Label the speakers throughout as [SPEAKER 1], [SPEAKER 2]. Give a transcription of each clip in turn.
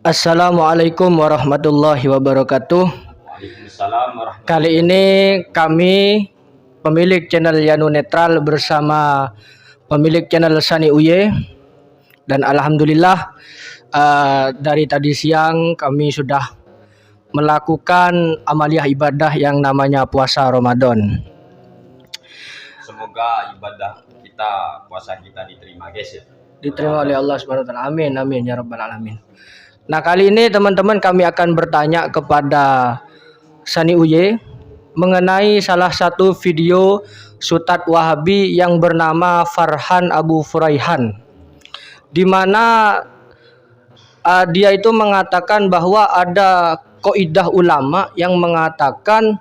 [SPEAKER 1] Assalamualaikum warahmatullahi wabarakatuh.
[SPEAKER 2] Waalaikumsalam warahmatullahi.
[SPEAKER 1] Kali ini kami pemilik channel Yanu Netral bersama pemilik channel Sani Uye, dan alhamdulillah dari tadi siang kami sudah melakukan amaliyah ibadah yang namanya puasa Ramadan.
[SPEAKER 2] Semoga ibadah kita, puasa kita diterima, guys ya.
[SPEAKER 1] Diterima oleh Allah Subhanahu wa taala. Amin amin ya rabbal alamin. Nah, kali ini teman-teman kami akan bertanya kepada Sani Uye mengenai salah satu video Ustadz Wahabi yang bernama Farhan Abu Furaihan, di mana dia itu mengatakan bahwa ada kaidah ulama yang mengatakan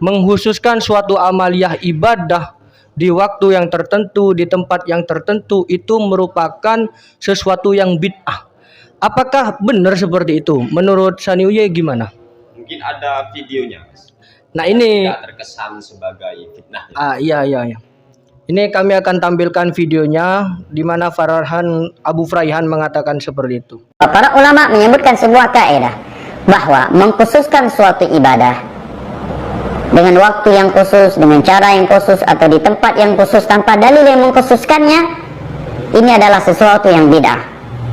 [SPEAKER 1] menghususkan suatu amaliyah ibadah di waktu yang tertentu, di tempat yang tertentu, itu merupakan sesuatu yang bid'ah. Apakah benar seperti itu? Menurut Sani Uye gimana?
[SPEAKER 2] Mungkin ada videonya, Mas.
[SPEAKER 1] Nah, ini
[SPEAKER 2] tidak terkesan sebagai fitnah.
[SPEAKER 1] Iya. Ini kami akan tampilkan videonya di mana Farhan Abu Furaihan mengatakan seperti itu.
[SPEAKER 3] Para ulama menyebutkan sebuah kaidah bahwa mengkhususkan suatu ibadah dengan waktu yang khusus, dengan cara yang khusus, atau di tempat yang khusus tanpa dalil yang mengkhususkannya, ini adalah sesuatu yang bid'ah,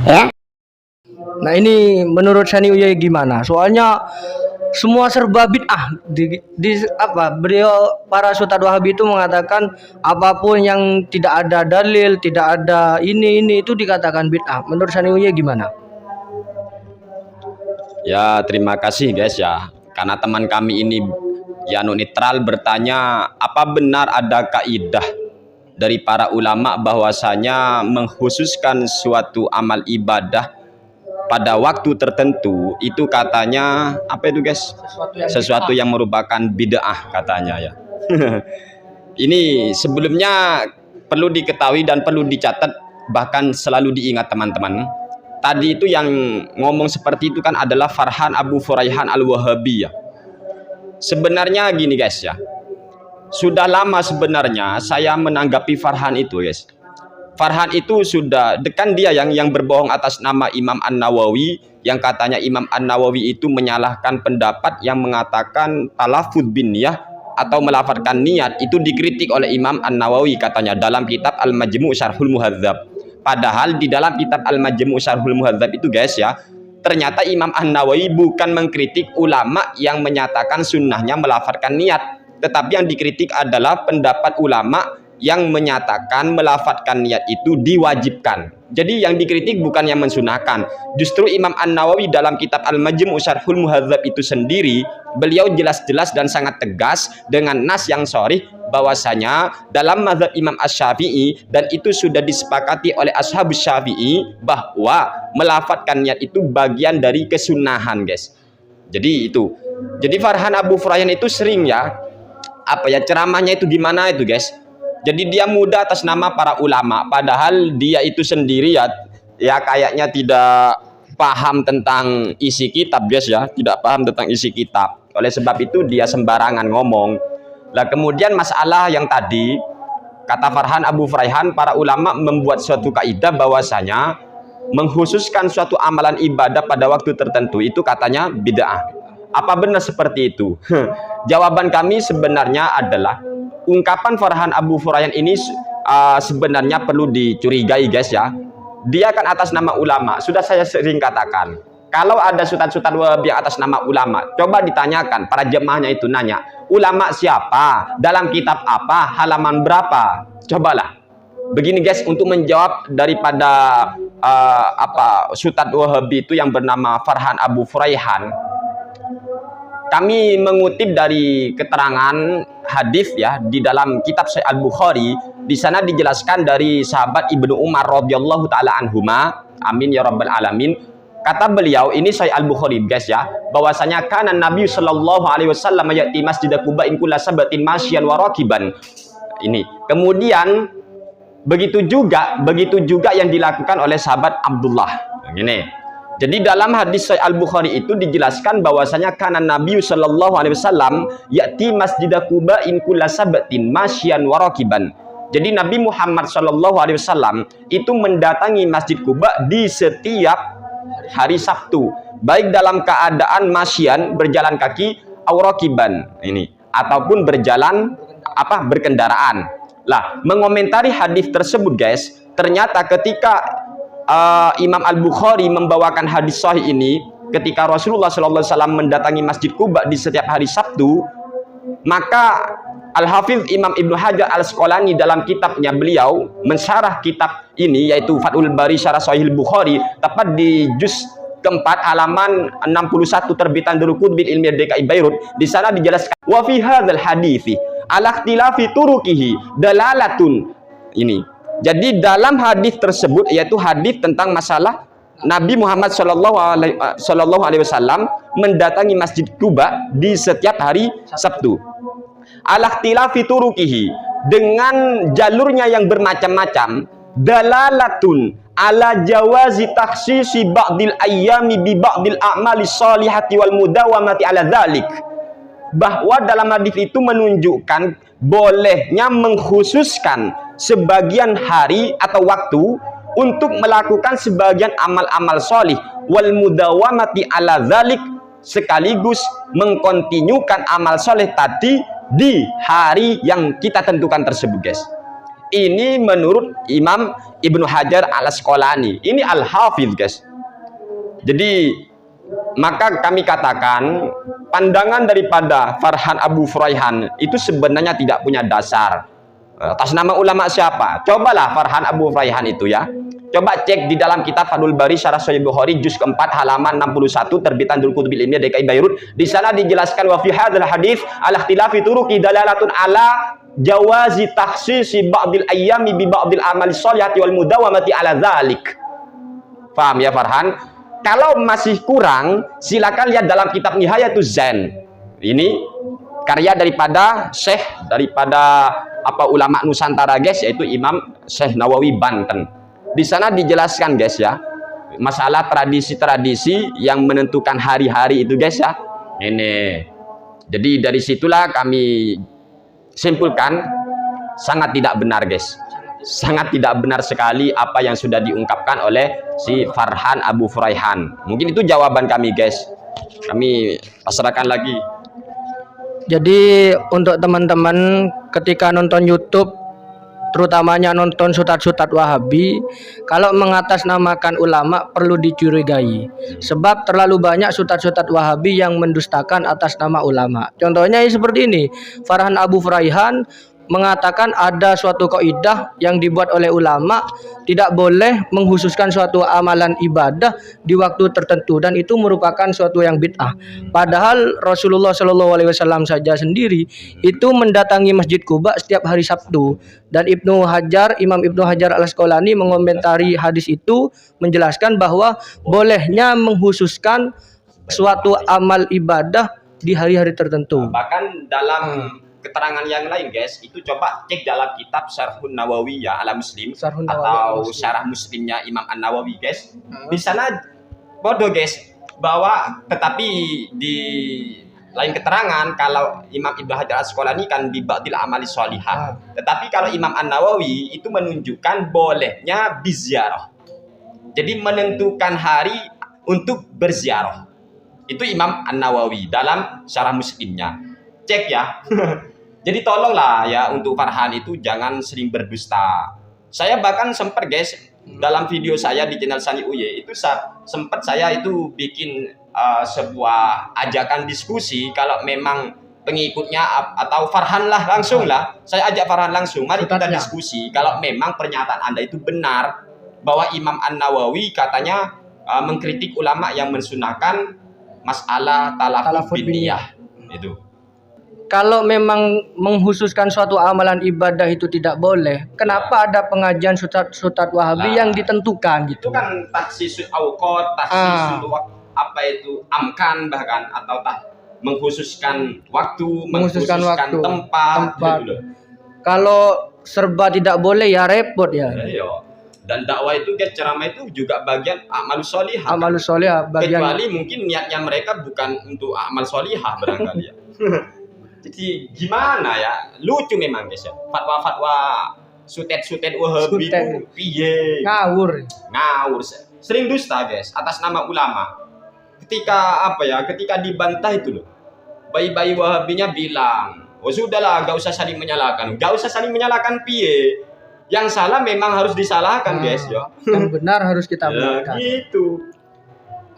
[SPEAKER 3] ya.
[SPEAKER 1] Nah, ini menurut Sani Uye gimana? Soalnya semua serba bid'ah. Beliau para Ustadz Wahabi itu mengatakan apapun yang tidak ada dalil, tidak ada ini itu dikatakan bid'ah. Menurut Sani Uye gimana?
[SPEAKER 2] Ya, terima kasih guys ya. Karena teman kami ini Yanu Netral bertanya, apa benar ada kaidah dari para ulama bahwasanya mengkhususkan suatu amal ibadah pada waktu tertentu itu katanya apa itu guys? Sesuatu yang merupakan bid'ah katanya ya. Ini sebelumnya perlu diketahui dan perlu dicatat, bahkan selalu diingat teman-teman. Tadi itu yang ngomong seperti itu kan adalah Farhan Abu Furaihan Al-Wahabi ya. Sebenarnya gini guys ya, sudah lama sebenarnya saya menanggapi Farhan itu guys. Farhan itu sudah, dekan dia yang berbohong atas nama Imam An-Nawawi, yang katanya Imam An-Nawawi itu menyalahkan pendapat yang mengatakan talafud bin niyah atau melafalkan niat itu dikritik oleh Imam An-Nawawi katanya dalam kitab Al-Majmu' Syarhul Muhadzab. Padahal di dalam kitab Al-Majmu' Syarhul Muhadzab itu guys ya, ternyata Imam An-Nawawi bukan mengkritik ulama yang menyatakan sunnahnya melafalkan niat, tetapi yang dikritik adalah pendapat ulama yang menyatakan melafatkan niat itu diwajibkan. Jadi yang dikritik bukan yang mensunahkan. Justru Imam An-Nawawi dalam kitab Al-Majmu' Syarhul Muhadzab itu sendiri, beliau jelas-jelas dan sangat tegas dengan nas yang sharih bahwasanya dalam mazhab Imam Asy-Syafi'i, dan itu sudah disepakati oleh ashabus Syafi'i, bahwa melafatkan niat itu bagian dari kesunahan guys. Jadi itu. Jadi Farhan Abu Furaihan itu sering ya, ceramahnya itu gimana itu guys. Jadi dia muda atas nama para ulama, padahal dia itu sendiri ya kayaknya tidak paham tentang isi kitab guys ya, tidak paham tentang isi kitab. Oleh sebab itu dia sembarangan ngomong. Lah kemudian masalah yang tadi kata Farhan Abu Furaihan, para ulama membuat suatu kaidah bahwasanya mengkhususkan suatu amalan ibadah pada waktu tertentu itu katanya bid'ah. Apa benar seperti itu? Jawaban kami sebenarnya adalah ungkapan Farhan Abu Furaihan ini sebenarnya perlu dicurigai guys ya. Dia kan atas nama ulama. Sudah saya sering katakan, kalau ada Ustadz Wahabi atas nama ulama, coba ditanyakan para jemaahnya itu, nanya, ulama siapa? Dalam kitab apa? Halaman berapa? Cobalah. Begini guys, untuk menjawab daripada Ustadz Wahabi itu yang bernama Farhan Abu Furaihan, kami mengutip dari keterangan hadis ya di dalam kitab Sahih Al-Bukhari. Di sana dijelaskan dari sahabat Ibnu Umar radhiyallahu taala anhuma, amin ya rabbal alamin. Kata beliau, ini Sahih Al-Bukhari guys ya, bahwasanya kana Nabi sallallahu alaihi wasallam ya'ti Masjid Quba in kulla sabatin masyian wa rakiban. Ini. Kemudian begitu juga yang dilakukan oleh sahabat Abdullah. Ini. Jadi dalam hadis Sahih Al-Bukhari itu dijelaskan bahwasanya kana Nabi sallallahu alaihi wasallam ya'ti Masjid Quba in kulla sabatin masyian wa rakiban. Jadi Nabi Muhammad sallallahu alaihi wasallam itu mendatangi Masjid Quba di setiap hari Sabtu, baik dalam keadaan masyian berjalan kaki aurakiban ini ataupun berjalan berkendaraan. Lah, mengomentari hadis tersebut guys, ternyata ketika Imam Al-Bukhari membawakan hadis sahih ini, ketika Rasulullah SAW mendatangi Masjid Quba di setiap hari Sabtu, maka Al-Hafidh Imam Ibnu Hajar Al-Asqalani dalam kitabnya beliau mensyarah kitab ini, yaitu Fathul Bari Syarah Sahih Bukhari, tepat di juz keempat halaman 61 terbitan Darul Qutbil Ilmiah DKI Beirut. Di sana dijelaskan, wa fi hadzal hadithi ala ikhtilafi turuqihi dalalatun. Ini. Jadi dalam hadis tersebut, yaitu hadis tentang masalah Nabi Muhammad Shallallahu Alaihi Wasallam mendatangi Masjid Quba di setiap hari Sabtu. Ala ikhtilafi turuqihi, dengan jalurnya yang bermacam-macam, dalalatun ala jawazi takhsisi ba'dil ayyami bi ba'dil a'mali shalihati wal mudawamati ala dzalik. Bahwa dalam hadis itu menunjukkan bolehnya mengkhususkan sebagian hari atau waktu untuk melakukan sebagian amal-amal solih wal mudawamati ala dzalik, sekaligus mengkontinyukan amal soleh tadi di hari yang kita tentukan tersebut guys. Ini menurut Imam Ibnu Hajar Al-Asqalani, ini Al-Hafidh guys. Jadi maka kami katakan pandangan daripada Farhan Abu Furaihan itu sebenarnya tidak punya dasar. Atas nama ulama siapa? Cobalah Farhan Abu Furaihan itu ya. Coba cek di dalam kitab Fathul Bari Syarah Sahih Bukhari juz keempat halaman 61 terbitan Darul Qutbil Ilmiah DKI Beirut. Di sana dijelaskan wa fi hadzal hadits ala ikhtilafi turuqi dalalatun ala jawazi takhsisi ba'dil ayyami bi ba'dil amali sholihati wal mudawamati ala dzalik. Paham ya Farhan? Kalau masih kurang, silakan lihat dalam kitab Nihayatul Zain. Ini karya daripada Syekh daripada ulama Nusantara guys, yaitu Imam Syekh Nawawi Banten. Di sana dijelaskan guys ya, masalah tradisi-tradisi yang menentukan hari-hari itu guys ya. Ini. Jadi dari situlah kami simpulkan sangat tidak benar guys. Sangat tidak benar sekali apa yang sudah diungkapkan oleh si Farhan Abu Furaihan. Mungkin itu jawaban kami guys. Kami pasrahkan lagi.
[SPEAKER 1] Jadi untuk teman-teman ketika nonton YouTube, terutamanya nonton sutat-sutat Wahabi, kalau mengatasnamakan ulama perlu dicurigai. Sebab terlalu banyak sutat-sutat Wahabi yang mendustakan atas nama ulama. Contohnya seperti ini, Farhan Abu Furaihan mengatakan ada suatu kaidah yang dibuat oleh ulama, tidak boleh menghususkan suatu amalan ibadah di waktu tertentu, dan itu merupakan suatu yang bid'ah. Padahal Rasulullah Shallallahu Alaihi Wasallam saja sendiri itu mendatangi Masjid Quba setiap hari Sabtu, dan Imam Ibnu Hajar Al-Asqalani mengomentari hadis itu menjelaskan bahwa bolehnya menghususkan suatu amal ibadah di hari-hari tertentu.
[SPEAKER 2] Bahkan dalam keterangan yang lain guys, itu coba cek dalam kitab Syarhun Nawawiyah ala Muslim atau Syarah Muslimnya Imam An-Nawawi guys. Di sana bodoh guys, bahwa tetapi di lain keterangan kalau Imam Ibnu Hajar Al-Asqalani kan di ba'dil amali sholihah. Tetapi kalau Imam An-Nawawi itu menunjukkan bolehnya biziarah. Jadi menentukan hari untuk berziarah. Itu Imam An-Nawawi dalam Syarah Muslimnya. Cek ya. Jadi tolonglah ya untuk Farhan itu jangan sering berdusta. Saya bahkan sempat guys dalam video saya di channel Sani Uye itu sempat saya itu bikin sebuah ajakan diskusi, kalau memang pengikutnya atau Farhan lah langsung lah, saya ajak Farhan langsung, mari kita diskusi kalau memang pernyataan Anda itu benar bahwa Imam An-Nawawi katanya mengkritik ulama yang mensunahkan masalah talafud biniyah itu.
[SPEAKER 1] Kalau memang menghususkan suatu amalan ibadah itu tidak boleh, kenapa ada pengajian sutat Wahabi yang ditentukan gitu?
[SPEAKER 2] Itu kan takhsisul awqat, takhsisul amkan bahkan, atau mengkhususkan waktu, mengkhususkan tempat. Gitu.
[SPEAKER 1] Kalau serba tidak boleh ya repot ya.
[SPEAKER 2] Dan dakwah itu guys, ceramah itu juga bagian amal sholihah.
[SPEAKER 1] Amal sholihah bagian.
[SPEAKER 2] Kecuali mungkin niatnya mereka bukan untuk amal sholihah barangkali ya. Jadi gimana ya, lucu memang guys ya, fatwa-fatwa sutet Wahabi itu piye, ngawur. sering dusta guys atas nama ulama. Ketika dibantah itu loh, bayi-bayi Wahabinya bilang, oh sudahlah, gak usah saling menyalahkan piye. Yang salah memang harus disalahkan guys ya.
[SPEAKER 1] Yang benar harus kita
[SPEAKER 2] Ya,
[SPEAKER 1] benarkan.
[SPEAKER 2] gitu.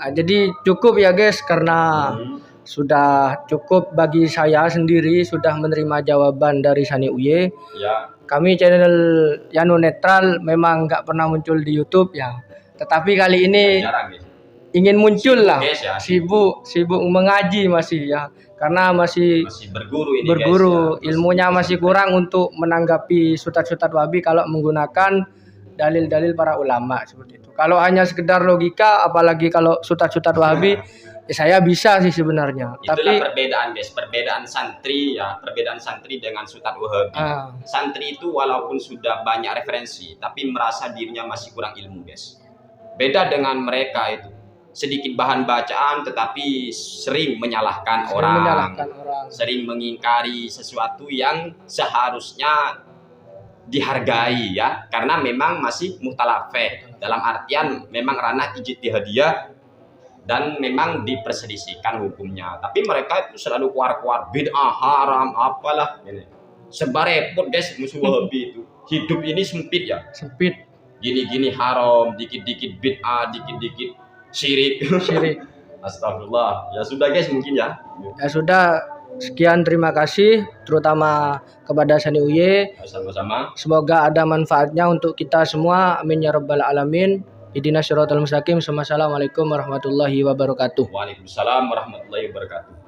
[SPEAKER 1] Nah, jadi cukup ya guys, karena sudah cukup bagi saya sendiri sudah menerima jawaban dari Sani Uye.
[SPEAKER 2] Ya,
[SPEAKER 1] Kami channel Yano Netral memang nggak pernah muncul di YouTube ya, tetapi kali ini
[SPEAKER 2] jarang guys.
[SPEAKER 1] ingin muncul lah.
[SPEAKER 2] Guys ya,
[SPEAKER 1] Sibuk mengaji masih ya, karena masih
[SPEAKER 2] masih berguru ini
[SPEAKER 1] berguru,
[SPEAKER 2] guys ya.
[SPEAKER 1] ilmunya masih kurang untuk menanggapi sutat-sutat Wahabi kalau menggunakan dalil-dalil para ulama seperti itu. Kalau hanya sekedar logika, apalagi kalau sutat-sutat Wahabi, ya saya bisa sih sebenarnya.
[SPEAKER 2] Itulah
[SPEAKER 1] Tapi
[SPEAKER 2] perbedaan guys, perbedaan santri dengan Sutat Wahabi. Santri itu walaupun sudah banyak referensi, tapi merasa dirinya masih kurang ilmu guys. Beda dengan mereka itu, sedikit bahan bacaan tetapi sering menyalahkan orang, sering mengingkari sesuatu yang seharusnya dihargai ya, karena memang masih mukhtalafeh, dalam artian memang ranah ijtihadiyah dan memang diperselisihkan hukumnya. Tapi mereka itu selalu keluar bid'ah, haram, apalah ini. Sebar repot guys musuh Wahabi itu. Hidup ini sempit ya.
[SPEAKER 1] sempit.
[SPEAKER 2] Gini-gini haram, dikit-dikit bid'ah, dikit-dikit syirik. Astagfirullah. Ya sudah guys mungkin ya.
[SPEAKER 1] Ya sudah, sekian, terima kasih terutama kepada Sani Uye.
[SPEAKER 2] Sama-sama.
[SPEAKER 1] Semoga ada manfaatnya untuk kita semua. Amin ya rabbal alamin. Ihdinas siratal mustaqim. Assalamualaikum warahmatullahi wabarakatuh.
[SPEAKER 2] Waalaikumsalam warahmatullahi wabarakatuh.